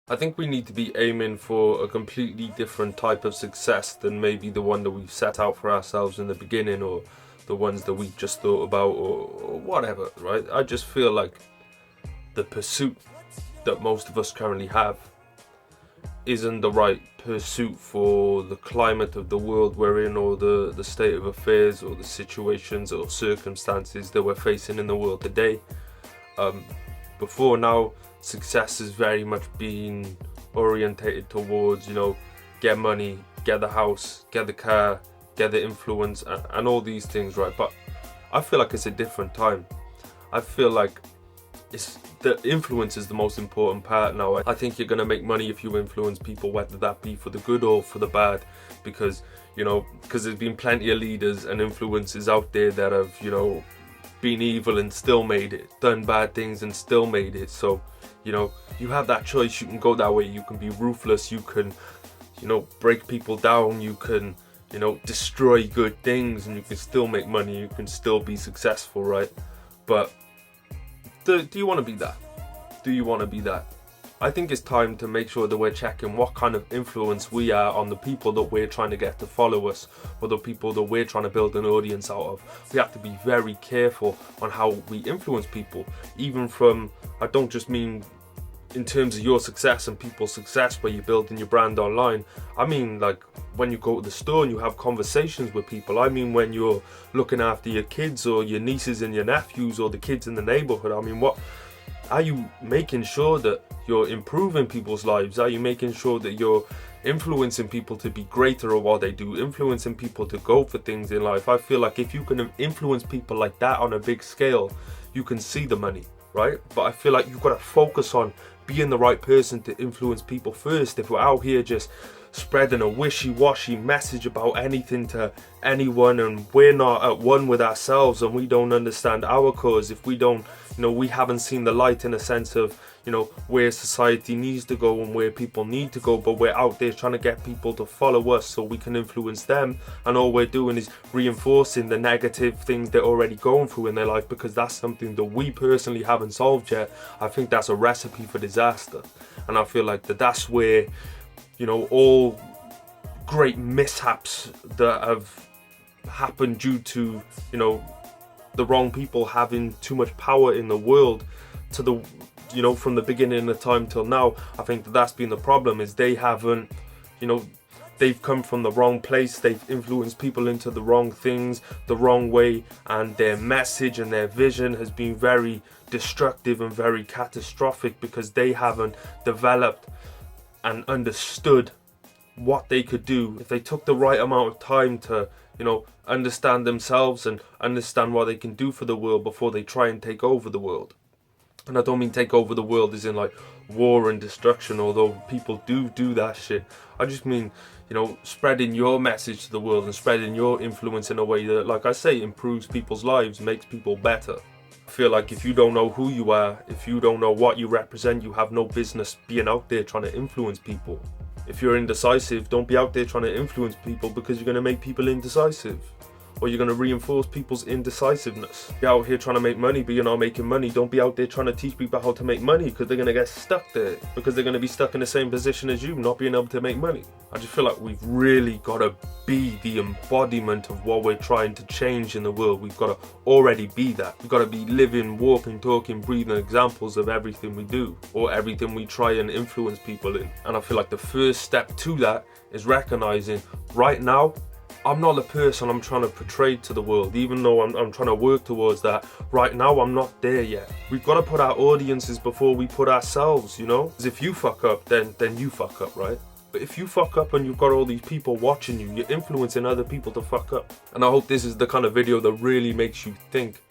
I think we need to be aiming for a completely different type of success than maybe the one that we set out for ourselves in the beginning, or the ones that we just thought about, or whatever, right? I just feel like the pursuit that most of us currently have isn't the right pursuit for the climate of the world we're in, or the state of affairs, or the situations or circumstances that we're facing in the world today. Before now, success has very much been orientated towards, get money, get the house, get the car, get the influence, and all these things, right? But I feel like it's a different time. I feel like the influence is the most important part now. I think you're gonna make money if you influence people, whether that be for the good or for the bad, because there's been plenty of leaders and influencers out there that have been evil and still made it, done bad things and still made it. So you have that choice. You can go that way. You can be ruthless, you can break people down, you can destroy good things, and you can still make money, you can still be successful, right? But do you want to be that? Do you want to be that? I think it's time to make sure that we're checking what kind of influence we are on the people that we're trying to get to follow us, or the people that we're trying to build an audience out of. We have to be very careful on how we influence people, even from, I don't just mean in terms of your success and people's success where you're building your brand online. I mean, like, when you go to the store and you have conversations with people. I mean, when you're looking after your kids or your nieces and your nephews or the kids in the neighborhood. I mean, what are you making sure that you're improving people's lives? Are you making sure that you're influencing people to be greater at what they do, influencing people to go for things in life? I feel like if you can influence people like that on a big scale, you can see the money, right? But I feel like you've got to focus on being the right person to influence people first. If we're out here just spreading a wishy-washy message about anything to anyone, and we're not at one with ourselves, and we don't understand our cause, if we don't, we haven't seen the light in a sense of, where society needs to go and where people need to go, but we're out there trying to get people to follow us so we can influence them, and all we're doing is reinforcing the negative things they're already going through in their life, because that's something that we personally haven't solved yet. I think that's a recipe for disaster, and I feel like that's where all great mishaps that have happened due to the wrong people having too much power in the world, to the from the beginning of time till now. I think that's been the problem, is they haven't they've come from the wrong place, they've influenced people into the wrong things the wrong way, and their message and their vision has been very destructive and very catastrophic, because they haven't developed and understood what they could do if they took the right amount of time to understand themselves and understand what they can do for the world before they try and take over the world. And I don't mean take over the world as in like war and destruction, although people do that shit. I just mean spreading your message to the world and spreading your influence in a way that, like I say, improves people's lives, makes people better. I feel like if you don't know who you are, if you don't know what you represent, you have no business being out there trying to influence people. If you're indecisive, don't be out there trying to influence people, because you're going to make people indecisive, or you're going to reinforce people's indecisiveness. You're out here trying to make money, but you're not making money. Don't be out there trying to teach people how to make money, because they're going to get stuck there, because they're going to be stuck in the same position as you, not being able to make money. I just feel like we've really got to be the embodiment of what we're trying to change in the world. We've got to already be that. We've got to be living, walking, talking, breathing examples of everything we do, or everything we try and influence people in. And I feel like the first step to that is recognizing, right now, I'm not the person I'm trying to portray to the world, even though I'm trying to work towards that. Right now, I'm not there yet. We've got to put our audiences before we put ourselves, Because if you fuck up, then you fuck up, right? But if you fuck up and you've got all these people watching you, you're influencing other people to fuck up. And I hope this is the kind of video that really makes you think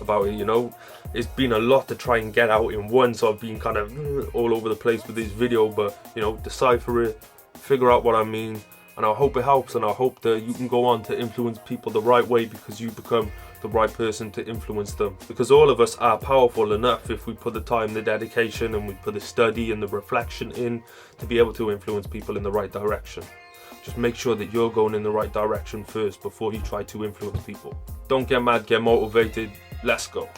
about it, It's been a lot to try and get out in one, so I've been kind of all over the place with this video, but, decipher it, figure out what I mean. And I hope it helps, and I hope that you can go on to influence people the right way, because you become the right person to influence them. Because all of us are powerful enough if we put the time, the dedication, and we put the study and the reflection in to be able to influence people in the right direction. Just make sure that you're going in the right direction first before you try to influence people. Don't get mad, get motivated. Let's go.